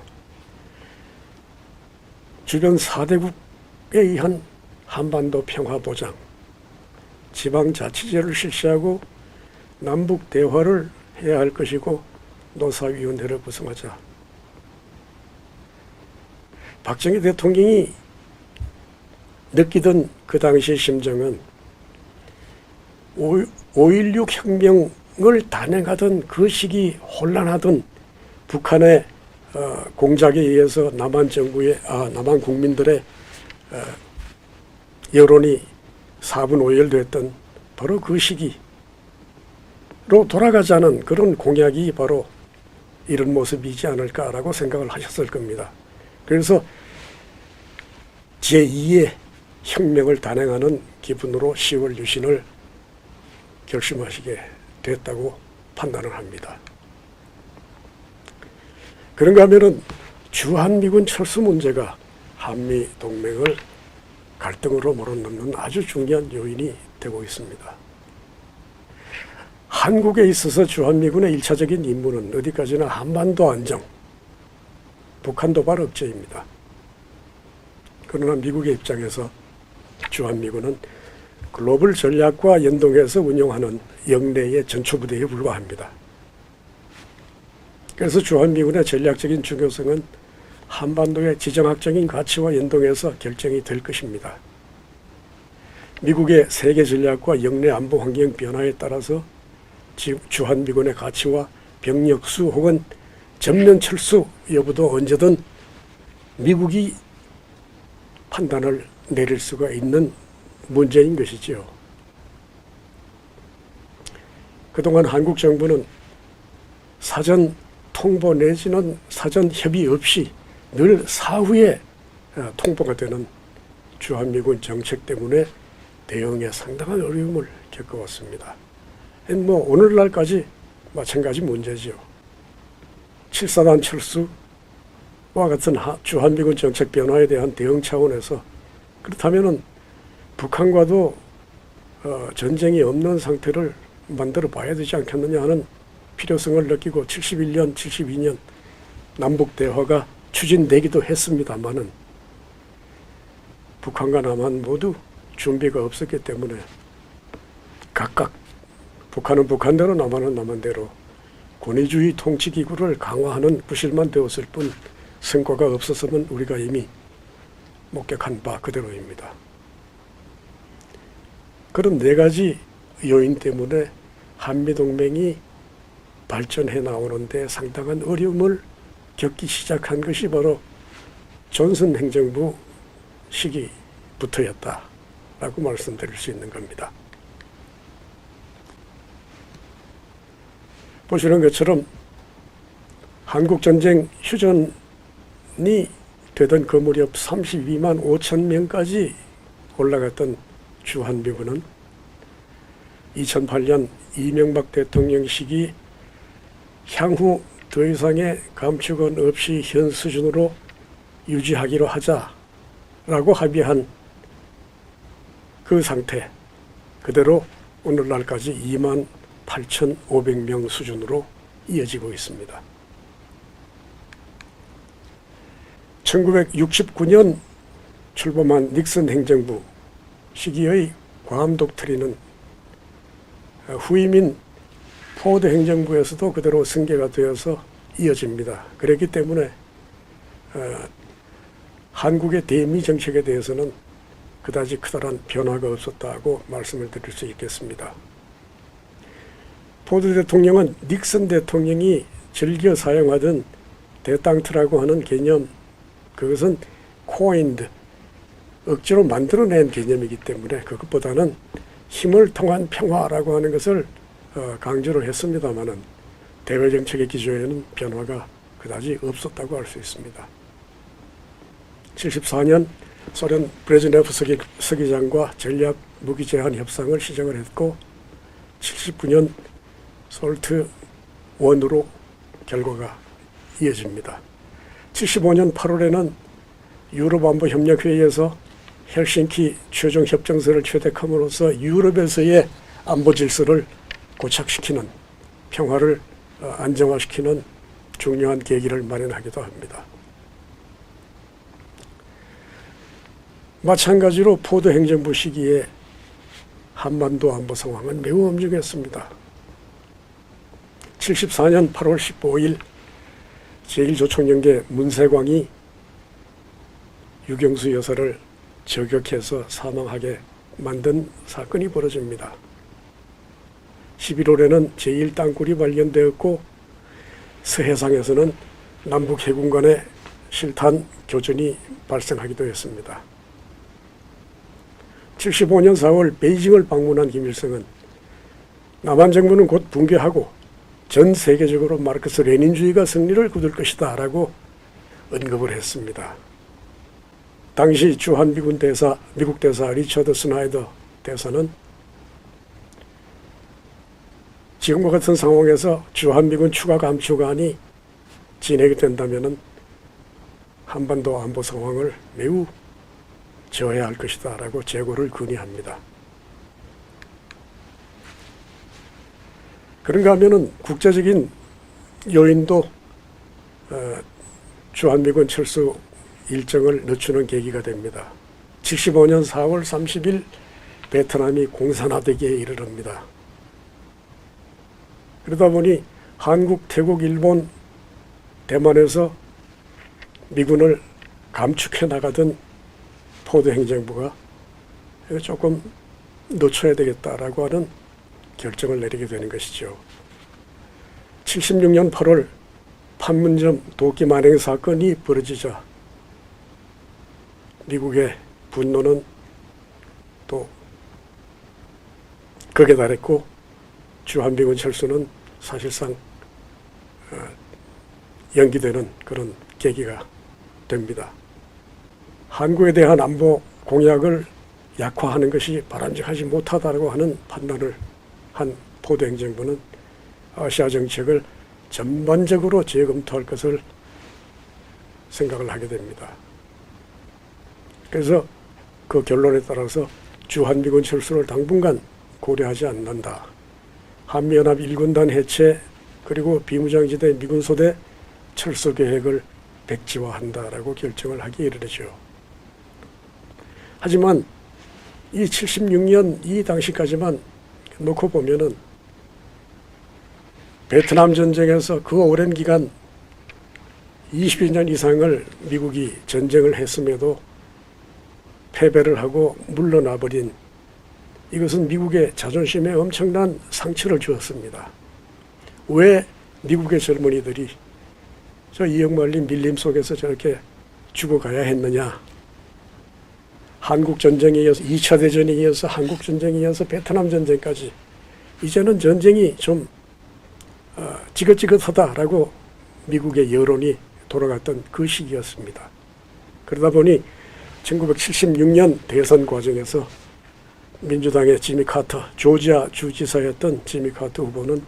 주변 4대국에 의한 한반도 평화 보장, 지방자치제를 실시하고 남북 대화를 해야 할 것이고 노사위원회를 구성하자. 박정희 대통령이 느끼던 그 당시의 심정은 5.16 혁명을 단행하던 그 시기 혼란하던 북한의 공작에 의해서 남한 국민들의 여론이 4분 오열됐던 바로 그 시기로 돌아가자는 그런 공약이 바로 이런 모습이지 않을까라고 생각을 하셨을 겁니다. 그래서 제2의 혁명을 단행하는 기분으로 10월 유신을 결심하시게 됐다고 판단을 합니다. 그런가 하면은 주한미군 철수 문제가 한미 동맹을 갈등으로 몰아넣는 아주 중요한 요인이 되고 있습니다. 한국에 있어서 주한미군의 1차적인 임무는 어디까지나 한반도 안정, 북한 도발 억제입니다. 그러나 미국의 입장에서 주한미군은 글로벌 전략과 연동해서 운용하는 영내의 전초부대에 불과합니다. 그래서 주한미군의 전략적인 중요성은 한반도의 지정학적인 가치와 연동해서 결정이 될 것입니다. 미국의 세계 전략과 영내 안보 환경 변화에 따라서 주한미군의 가치와 병력 수 혹은 전면 철수 여부도 언제든 미국이 판단을 내릴 수가 있는 문제인 것이지요. 그동안 한국 정부는 사전 통보 내지는 사전 협의 없이 늘 사후에 통보가 되는 주한미군 정책 때문에 대응에 상당한 어려움을 겪어왔습니다. 뭐 오늘날까지 마찬가지 문제지요. 7사단 철수와 같은 주한미군 정책 변화에 대한 대응 차원에서 그렇다면은 북한과도 전쟁이 없는 상태를 만들어 봐야 되지 않겠느냐 하는 필요성을 느끼고 71년, 72년 남북 대화가 추진되기도 했습니다만은 북한과 남한 모두 준비가 없었기 때문에 각각 북한은 북한대로 남한은 남한대로 권위주의 통치기구를 강화하는 부실만 되었을 뿐 성과가 없었으면 우리가 이미 목격한 바 그대로입니다. 그런 네 가지 요인 때문에 한미동맹이 발전해 나오는데 상당한 어려움을 겪기 시작한 것이 바로 존슨 행정부 시기부터였다라고 말씀드릴 수 있는 겁니다. 보시는 것처럼 한국전쟁 휴전이 되던 그 무렵 32만 5천 명까지 올라갔던 주한미군은 2008년 이명박 대통령 시기 향후 더 이상의 감축은 없이 현 수준으로 유지하기로 하자라고 합의한 그 상태 그대로 오늘날까지 2만 8,500명 수준으로 이어지고 있습니다. 1969년 출범한 닉슨 행정부 시기의 괌 독트린은 후임인 포드 행정부에서도 그대로 승계가 되어서 이어집니다. 그렇기 때문에 한국의 대미 정책에 대해서는 그다지 크다란 변화가 없었다고 말씀을 드릴 수 있겠습니다. 포드 대통령은 닉슨 대통령이 즐겨 사용하던 대땅트라고 하는 개념, 그것은 코인드, 억지로 만들어낸 개념이기 때문에 그것보다는 힘을 통한 평화라고 하는 것을 강조를 했습니다마는 대외 정책의 기조에는 변화가 그다지 없었다고 할 수 있습니다. 74년 소련 브레즈네프 서기장과 전략 무기 제한 협상을 시작을 했고 79년 솔트 1으로 결과가 이어집니다. 75년 8월에는 유럽안보협력회의에서 헬싱키 최종협정서를 채택함으로써 유럽에서의 안보 질서를 고착시키는, 평화를 안정화시키는 중요한 계기를 마련하기도 합니다. 마찬가지로 포드 행정부 시기에 한반도 안보 상황은 매우 엄중했습니다. 74년 8월 15일 제1조총연계 문세광이 유경수 여사를 저격해서 사망하게 만든 사건이 벌어집니다. 11월에는 제1땅굴이 발견되었고 서해상에서는 남북 해군 간의 실탄 교전이 발생하기도 했습니다. 75년 4월 베이징을 방문한 김일성은 남한 정부는 곧 붕괴하고 전 세계적으로 마르크스 레닌주의가 승리를 거둘 것이다 라고 언급을 했습니다. 당시 주한미군 대사, 미국 대사 리처드 스나이더 대사는 지금과 같은 상황에서 주한미군 추가 감축안이 진행이 된다면 한반도 안보 상황을 매우 저해할 것이다 라고 재고를 건의합니다. 그런가 하면은 국제적인 요인도 주한미군 철수 일정을 늦추는 계기가 됩니다. 75년 4월 30일 베트남이 공산화되기에 이르릅니다. 그러다 보니 한국, 태국, 일본, 대만에서 미군을 감축해 나가던 포드 행정부가 조금 늦춰야 되겠다라고 하는 결정을 내리게 되는 것이죠. 76년 8월 판문점 도끼 만행 사건이 벌어지자 미국의 분노는 또 극에 달했고 주한미군 철수는 사실상 연기되는 그런 계기가 됩니다. 한국에 대한 안보 공약을 약화하는 것이 바람직하지 못하다고 하는 판단을 한 포드 행정부는 아시아 정책을 전반적으로 재검토할 것을 생각을 하게 됩니다. 그래서 그 결론에 따라서 주한미군 철수를 당분간 고려하지 않는다. 한미연합 1군단 해체 그리고 비무장지대 미군 소대 철수 계획을 백지화한다라고 결정을 하기에 이르죠. 하지만 이 76년 이 당시까지만 놓고 보면은 베트남 전쟁에서 그 오랜 기간 22년 이상을 미국이 전쟁을 했음에도 패배를 하고 물러나 버린 이것은 미국의 자존심에 엄청난 상처를 주었습니다. 왜 미국의 젊은이들이 저 이역말린 밀림 속에서 저렇게 죽어가야 했느냐. 한국전쟁에 이어서 2차 대전에 이어서 한국전쟁에 이어서 베트남 전쟁까지 이제는 전쟁이 좀 지긋지긋하다라고 미국의 여론이 돌아갔던 그 시기였습니다. 그러다 보니 1976년 대선 과정에서 민주당의 지미 카터, 조지아 주지사였던 지미 카터 후보는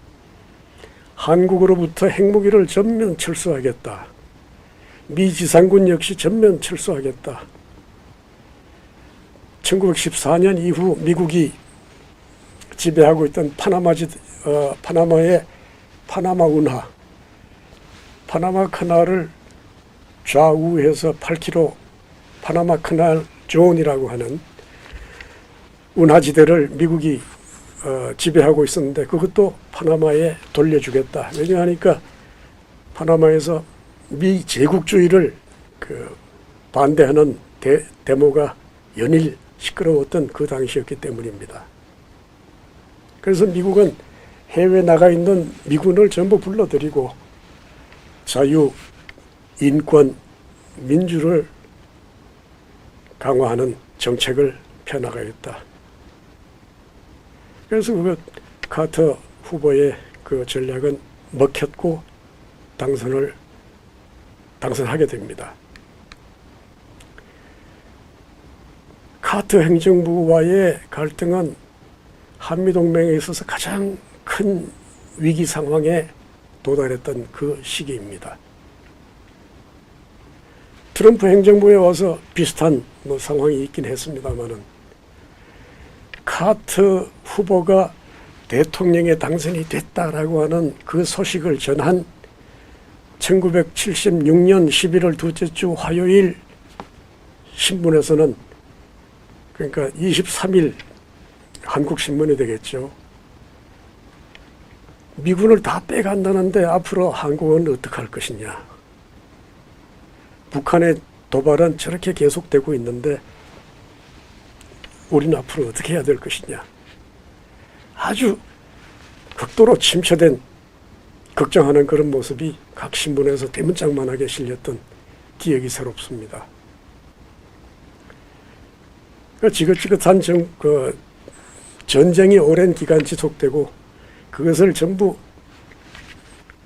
한국으로부터 핵무기를 전면 철수하겠다. 미 지상군 역시 전면 철수하겠다. 1914년 이후 미국이 지배하고 있던 파나마의 파나마 운하, 파나마 카날을 좌우해서 8km 파나마 카날 존이라고 하는 운하지대를 미국이 지배하고 있었는데 그것도 파나마에 돌려주겠다. 왜냐하니까 파나마에서 미 제국주의를 반대하는 데모가 연일 시끄러웠던 그 당시였기 때문입니다. 그래서 미국은 해외에 나가 있는 미군을 전부 불러들이고 자유, 인권, 민주를 강화하는 정책을 펴나가겠다. 그래서 그 카터 후보의 그 전략은 먹혔고 당선하게 됩니다. 카터 행정부와의 갈등은 한미동맹에 있어서 가장 큰 위기 상황에 도달했던 그 시기입니다. 트럼프 행정부에 와서 비슷한 상황이 있긴 했습니다만은 카터 후보가 대통령에 당선이 됐다라고 하는 그 소식을 전한 1976년 11월 둘째 주 화요일 신문에서는 그러니까 23일 한국신문이 되겠죠. 미군을 다 빼간다는데 앞으로 한국은 어떻게 할 것이냐. 북한의 도발은 저렇게 계속되고 있는데 우리는 앞으로 어떻게 해야 될 것이냐. 아주 극도로 침체된 걱정하는 그런 모습이 각 신문에서 대문짝만하게 실렸던 기억이 새롭습니다. 그 지긋지긋한 전쟁이 오랜 기간 지속되고 그것을 전부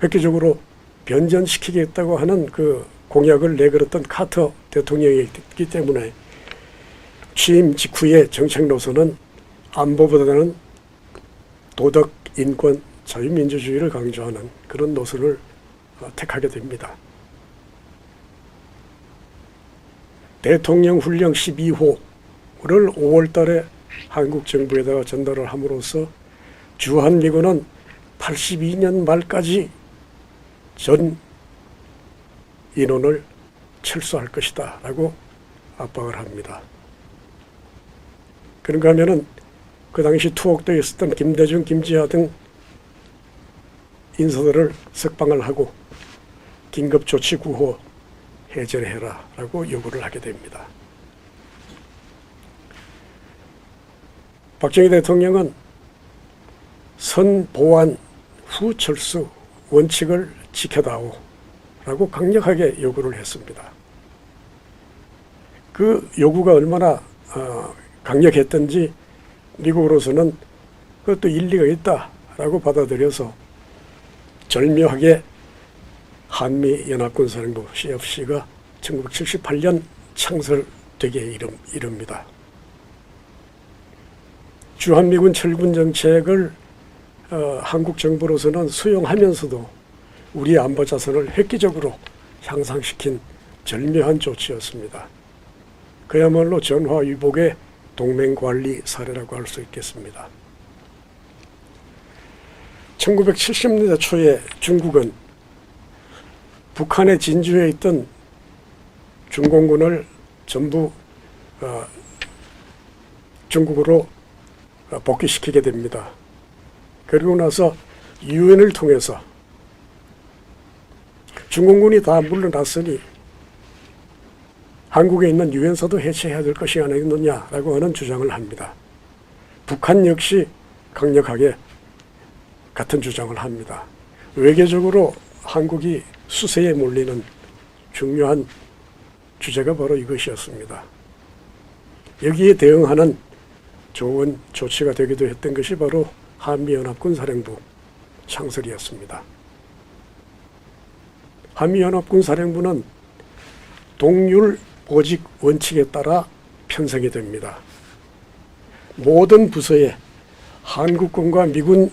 획기적으로 변전시키겠다고 하는 그 공약을 내걸었던 카터 대통령이기 때문에 취임 직후의 정책 노선은 안보보다는 도덕, 인권, 자유민주주의를 강조하는 그런 노선을 택하게 됩니다. 대통령 훈령 12호를 5월 달에 한국 정부에다가 전달을 함으로써 주한미군은 82년 말까지 전 인원을 철수할 것이다 라고 압박을 합니다. 그런가 하면은 그 당시 투옥되어 있었던 김대중, 김지하 등 인사들을 석방을 하고 긴급조치 구호 해제를 해라 라고 요구를 하게 됩니다. 박정희 대통령은 선보완 후 철수 원칙을 지켜다오 라고 강력하게 요구를 했습니다. 그 요구가 얼마나 강력했던지 미국으로서는 그것도 일리가 있다라고 받아들여서 절묘하게 한미연합군사령부 CFC가 1978년 창설되기에 이릅니다. 주한미군 철군 정책을 한국 정부로서는 수용하면서도 우리 안보 자산을 획기적으로 향상시킨 절묘한 조치였습니다. 그야말로 전화위복의 동맹관리 사례라고 할 수 있겠습니다. 1970년대 초에 중국은 북한의 진주에 있던 중공군을 전부 중국으로 복귀시키게 됩니다. 그리고 나서 유엔을 통해서 중공군이 다 물러났으니 한국에 있는 유엔사도 해체해야 될 것이 아니겠느냐라고 하는 주장을 합니다. 북한 역시 강력하게 같은 주장을 합니다. 외교적으로 한국이 수세에 몰리는 중요한 주제가 바로 이것이었습니다. 여기에 대응하는 좋은 조치가 되기도 했던 것이 바로 한미연합군사령부 창설이었습니다. 한미연합군사령부는 동률 보직 원칙에 따라 편성이 됩니다. 모든 부서에 한국군과 미군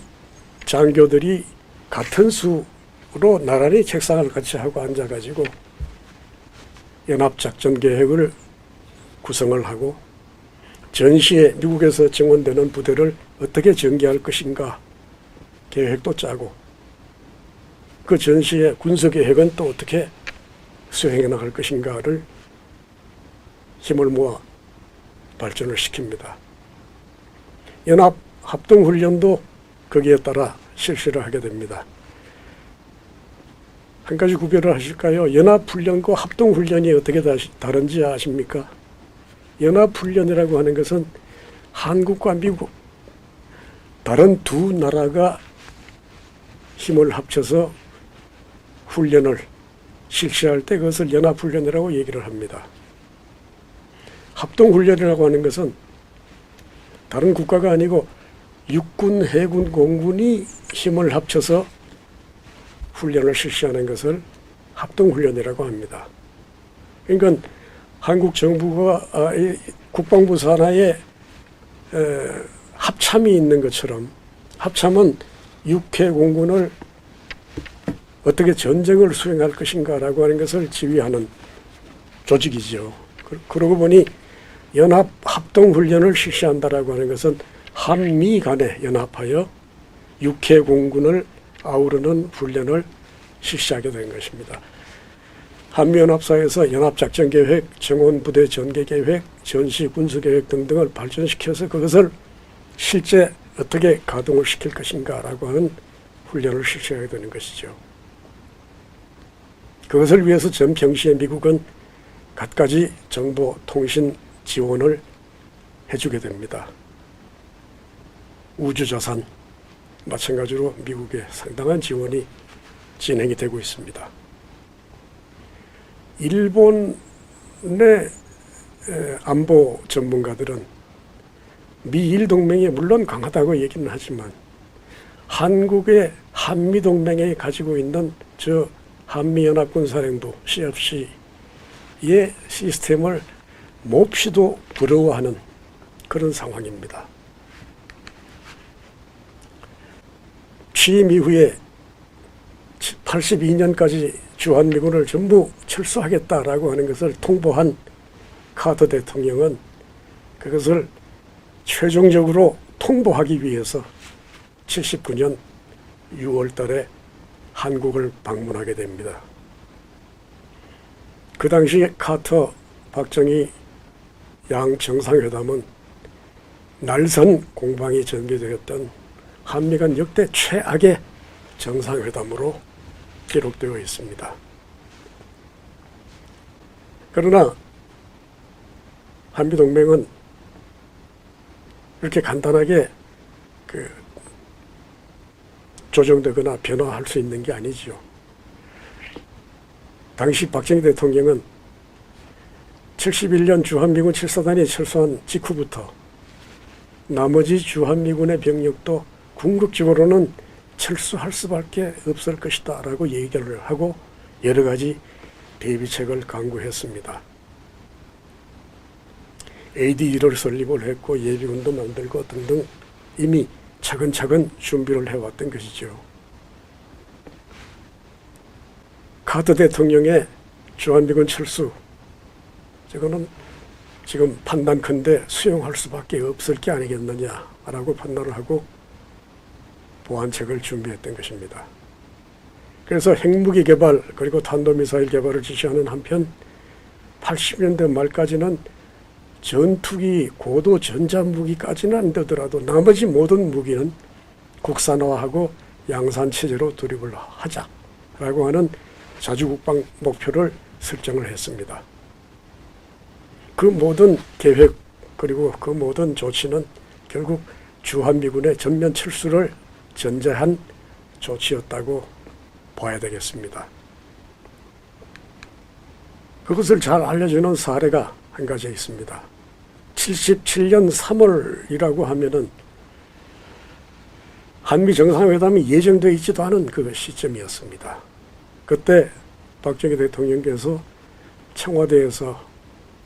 장교들이 같은 수로 나란히 책상을 같이 하고 앉아가지고 연합작전 계획을 구성을 하고 전시에 미국에서 증원되는 부대를 어떻게 전개할 것인가 계획도 짜고 그 전시의 군사계획은 또 어떻게 수행해 나갈 것인가를 힘을 모아 발전을 시킵니다. 연합합동훈련도 거기에 따라 실시를 하게 됩니다. 한 가지 구별을 하실까요? 연합훈련과 합동훈련이 어떻게 다른지 아십니까? 연합훈련이라고 하는 것은 한국과 미국 다른 두 나라가 힘을 합쳐서 훈련을 실시할 때 그것을 연합훈련이라고 얘기를 합니다. 합동훈련이라고 하는 것은 다른 국가가 아니고 육군, 해군, 공군이 힘을 합쳐서 훈련을 실시하는 것을 합동훈련이라고 합니다. 그러니까 한국 정부가 국방부 산하에 합참이 있는 것처럼 합참은 육해 공군을 어떻게 전쟁을 수행할 것인가라고 하는 것을 지휘하는 조직이죠. 그러고 보니 연합 합동훈련을 실시한다라고 하는 것은 한미 간에 연합하여 육해 공군을 아우르는 훈련을 실시하게 된 것입니다. 한미연합사에서 연합작전계획, 정원부대 전개계획, 전시 군수계획 등등을 발전시켜서 그것을 실제 어떻게 가동을 시킬 것인가라고 하는 훈련을 실시하게 되는 것이죠. 그것을 위해서 전평시에 미국은 갖가지 정보 통신 지원을 해주게 됩니다. 우주자산 마찬가지로 미국의 상당한 지원이 진행이 되고 있습니다. 일본의 안보 전문가들은 미일 동맹이 물론 강하다고 얘기는 하지만 한국의 한미동맹에 가지고 있는 저 한미연합군사령부 CFC의 시스템을 몹시도 부러워하는 그런 상황입니다. 취임 이후에 82년까지 주한미군을 전부 철수하겠다라고 하는 것을 통보한 카터 대통령은 그것을 최종적으로 통보하기 위해서 79년 6월 달에 한국을 방문하게 됩니다. 그 당시 카터, 박정희 양 정상회담은 날선 공방이 전개되었던 한미 간 역대 최악의 정상회담으로 기록되어 있습니다. 그러나 한미동맹은 이렇게 간단하게 조정되거나 변화할 수 있는 게 아니죠. 당시 박정희 대통령은 71년 주한미군 7사단이 철수한 직후부터 나머지 주한미군의 병력도 궁극적으로는 철수할 수밖에 없을 것이다 라고 얘기를 하고 여러 가지 대비책을 강구했습니다. AD1을 설립을 했고 예비군도 만들고 등등 이미 차근차근 준비를 해왔던 것이죠. 카터 대통령의 주한미군 철수, 저거는 지금 판단컨대 수용할 수밖에 없을 게 아니겠느냐라고 판단을 하고 보완책을 준비했던 것입니다. 그래서 핵무기 개발 그리고 탄도미사일 개발을 지시하는 한편 80년대 말까지는 전투기 고도 전자무기까지는 안 되더라도 나머지 모든 무기는 국산화하고 양산체제로 도입을 하자라고 하는 자주국방 목표를 설정을 했습니다. 그 모든 계획 그리고 그 모든 조치는 결국 주한미군의 전면 철수를 전제한 조치였다고 봐야 되겠습니다. 그것을 잘 알려주는 사례가 한 가지 있습니다. 77년 3월이라고 하면은 한미 정상회담이 예정되어 있지도 않은 그 시점이었습니다. 그때 박정희 대통령께서 청와대에서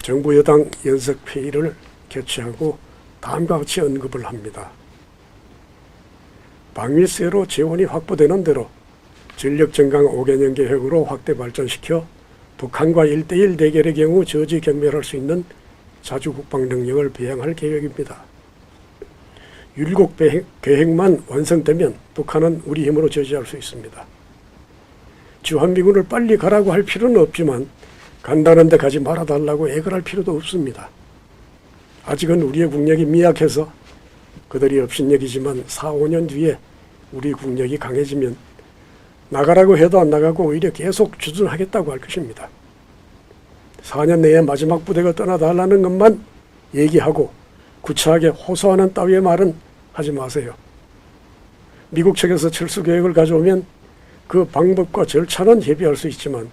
정부 여당 연석회의를 개최하고 다음과 같이 언급을 합니다. 방위세로 재원이 확보되는 대로 전력전강 5개년 계획으로 확대 발전시켜 북한과 1대1 대결의 경우 저지 경멸할 수 있는 자주국방 능력을 배양할 계획입니다. 율곡 계획만 완성되면 북한은 우리 힘으로 저지할 수 있습니다. 주한미군을 빨리 가라고 할 필요는 없지만 간다는 데 가지 말아달라고 애걸할 필요도 없습니다. 아직은 우리의 국력이 미약해서 그들이 업신여기지만 4, 5년 뒤에 우리 국력이 강해지면 나가라고 해도 안 나가고 오히려 계속 주둔하겠다고 할 것입니다. 4년 내에 마지막 부대가 떠나달라는 것만 얘기하고 구차하게 호소하는 따위의 말은 하지 마세요. 미국 측에서 철수 계획을 가져오면 그 방법과 절차는 협의할 수 있지만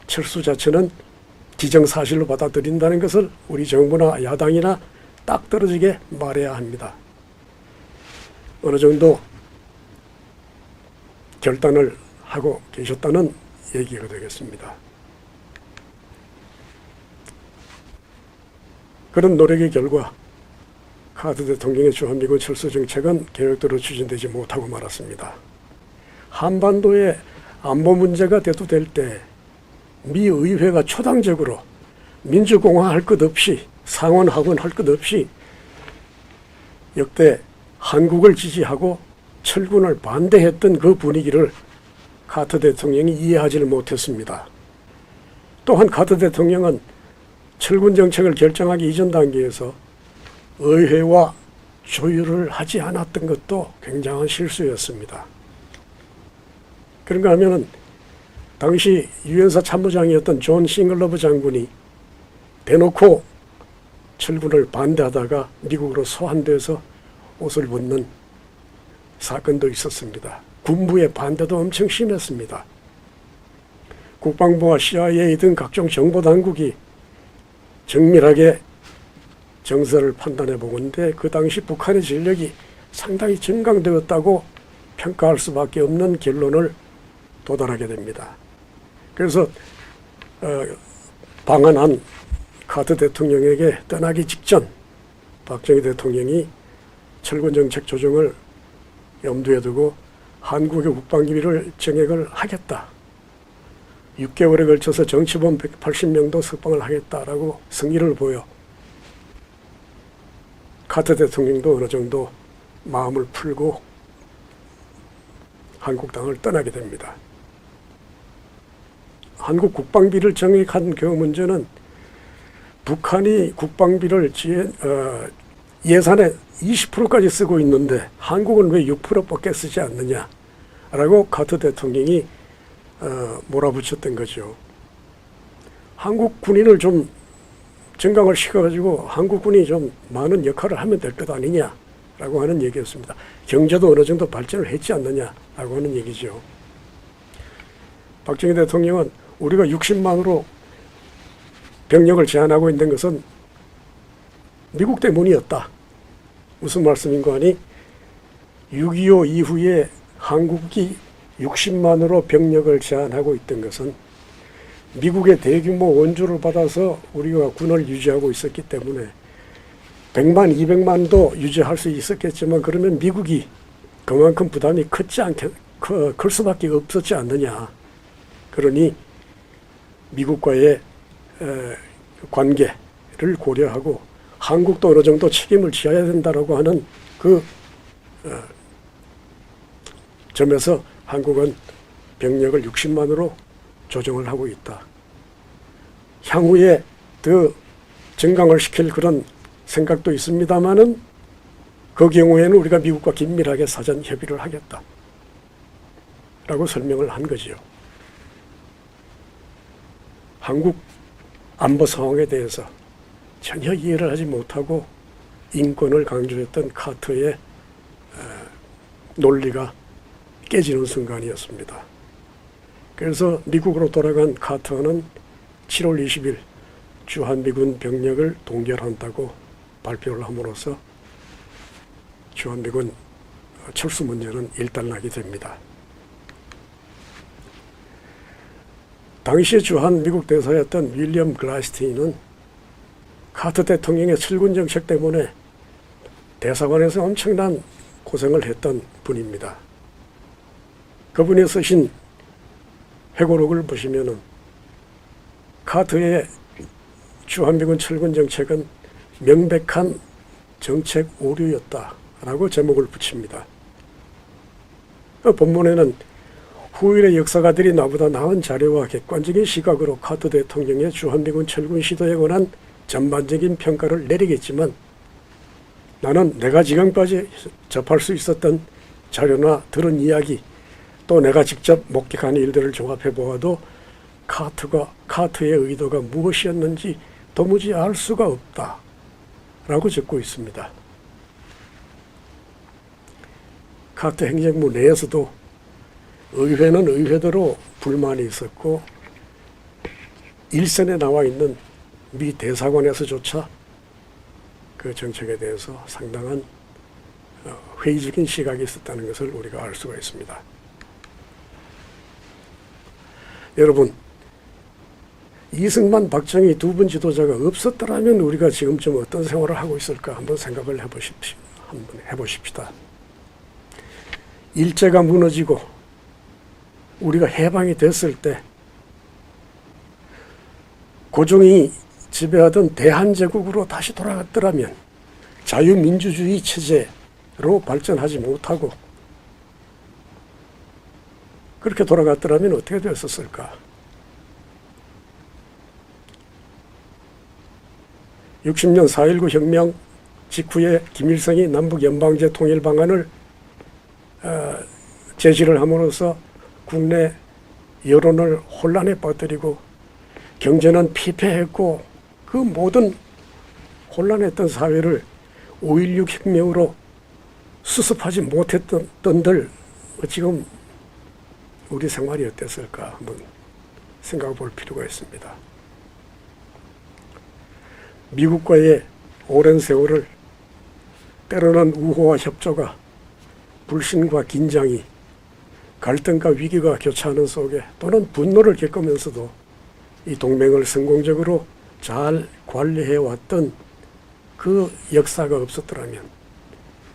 철수 자체는 기정사실로 받아들인다는 것을 우리 정부나 야당이나 딱 떨어지게 말해야 합니다. 어느 정도 결단을 하고 계셨다는 얘기가 되겠습니다. 그런 노력의 결과 카터 대통령의 주한미군 철수 정책은 계획대로 추진되지 못하고 말았습니다. 한반도의 안보 문제가 대두될 때 미 의회가 초당적으로 민주공화 할 것 없이 상원하원 할 것 없이 역대 한국을 지지하고 철군을 반대했던 그 분위기를 카터 대통령이 이해하지를 못했습니다. 또한 카터 대통령은 철군 정책을 결정하기 이전 단계에서 의회와 조율을 하지 않았던 것도 굉장한 실수였습니다. 그런가 하면은 당시 유엔사 참모장이었던 존 싱글러브 장군이 대놓고 철군을 반대하다가 미국으로 소환돼서 옷을 벗는 사건도 있었습니다. 군부의 반대도 엄청 심했습니다. 국방부와 CIA 등 각종 정보당국이 정밀하게 정서를 판단해 보건대 그 당시 북한의 전력이 상당히 증강되었다고 평가할 수밖에 없는 결론을 도달하게 됩니다. 그래서 방한한 카터 대통령에게 떠나기 직전 박정희 대통령이 철군 정책 조정을 염두에 두고 한국의 국방기밀을 정액을 하겠다. 6개월에 걸쳐서 정치범 180명도 석방을 하겠다라고 승의를 보여 카터 대통령도 어느 정도 마음을 풀고 한국 땅을 떠나게 됩니다. 한국 국방비를 정액한 그 문제는 북한이 국방비를 예산의 20%까지 쓰고 있는데 한국은 왜 6%밖에 쓰지 않느냐라고 카터 대통령이 몰아붙였던 거죠. 한국 군인을 좀 증강을 시켜가지고 한국군이 좀 많은 역할을 하면 될 것 아니냐라고 하는 얘기였습니다. 경제도 어느 정도 발전을 했지 않느냐라고 하는 얘기죠. 박정희 대통령은 우리가 60만으로 병력을 제한하고 있는 것은 미국 때문이었다. 무슨 말씀인가 하니 6.25 이후에 한국이 60만으로 병력을 제한하고 있던 것은 미국의 대규모 원조를 받아서 우리가 군을 유지하고 있었기 때문에 100만, 200만도 유지할 수 있었겠지만 그러면 미국이 그만큼 부담이 클 수밖에 없었지 않느냐. 그러니 미국과의 관계를 고려하고 한국도 어느 정도 책임을 져야 된다라고 하는 그 점에서 한국은 병력을 60만으로 조정을 하고 있다. 향후에 더 증강을 시킬 그런 생각도 있습니다마는 그 경우에는 우리가 미국과 긴밀하게 사전 협의를 하겠다. 라고 설명을 한 거지요. 한국 안보 상황에 대해서 전혀 이해를 하지 못하고 인권을 강조했던 카터의 논리가 깨지는 순간이었습니다. 그래서 미국으로 돌아간 카터는 7월 20일 주한미군 병력을 동결한다고 발표를 함으로써 주한미군 철수 문제는 일단락이 됩니다. 당시 주한미국 대사였던 윌리엄 글라스틴은 카터 대통령의 철군 정책 때문에 대사관에서 엄청난 고생을 했던 분입니다. 그분이 쓰신 회고록을 보시면은 카터의 주한미군 철군 정책은 명백한 정책 오류였다라고 제목을 붙입니다. 본문에는 후일의 역사가들이 나보다 나은 자료와 객관적인 시각으로 카터 대통령의 주한미군 철군 시도에 관한 전반적인 평가를 내리겠지만 나는 내가 지금까지 접할 수 있었던 자료나 들은 이야기 또 내가 직접 목격한 일들을 종합해 보아도 카터의 의도가 무엇이었는지 도무지 알 수가 없다 라고 적고 있습니다. 카터 행정부 내에서도 의회는 의회대로 불만이 있었고 일선에 나와 있는 미 대사관에서조차 그 정책에 대해서 상당한 회의적인 시각이 있었다는 것을 우리가 알 수가 있습니다. 여러분, 이승만, 박정희 두 분 지도자가 없었더라면 우리가 지금쯤 어떤 생활을 하고 있을까 한번 생각을 해보십시다. 일제가 무너지고 우리가 해방이 됐을 때 고종이 지배하던 대한제국으로 다시 돌아갔더라면 자유민주주의 체제로 발전하지 못하고 그렇게 돌아갔더라면 어떻게 됐었을까? 60년 4.19 혁명 직후에 김일성이 남북연방제 통일 방안을 제시를 함으로써 국내 여론을 혼란에 빠뜨리고 경제는 피폐했고 그 모든 혼란했던 사회를 5.16 혁명으로 수습하지 못했던들 지금 우리 생활이 어땠을까 한번 생각해 볼 필요가 있습니다. 미국과의 오랜 세월을 때로는 우호와 협조가 불신과 긴장이 갈등과 위기가 교차하는 속에 또는 분노를 겪으면서도 이 동맹을 성공적으로 잘 관리해왔던 그 역사가 없었더라면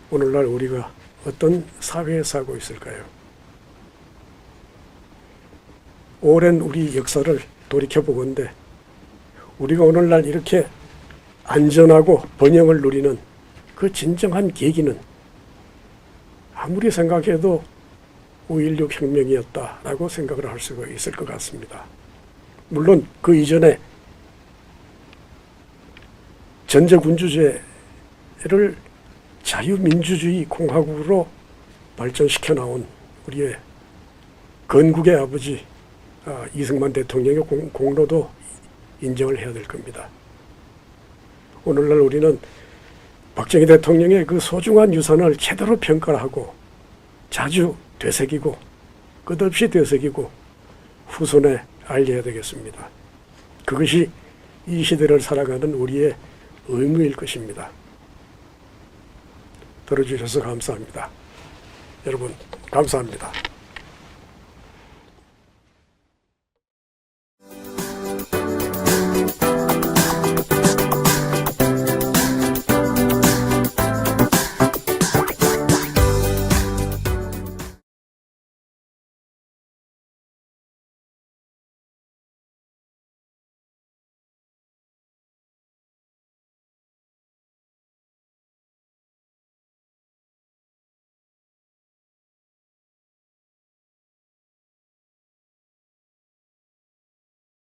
오늘날 우리가 어떤 사회에 살고 있을까요? 오랜 우리 역사를 돌이켜보건대 우리가 오늘날 이렇게 안전하고 번영을 누리는 그 진정한 계기는 아무리 생각해도 5.16 혁명이었다라고 생각을 할 수가 있을 것 같습니다. 물론 그 이전에 전제군주제를 자유민주주의 공화국으로 발전시켜 나온 우리의 건국의 아버지 이승만 대통령의 공로도 인정을 해야 될 겁니다. 오늘날 우리는 박정희 대통령의 그 소중한 유산을 제대로 평가하고 자주 되새기고 끝없이 되새기고 후손에 알려야 되겠습니다. 그것이 이 시대를 살아가는 우리의 의무일 것입니다. 들어주셔서 감사합니다. 여러분 감사합니다.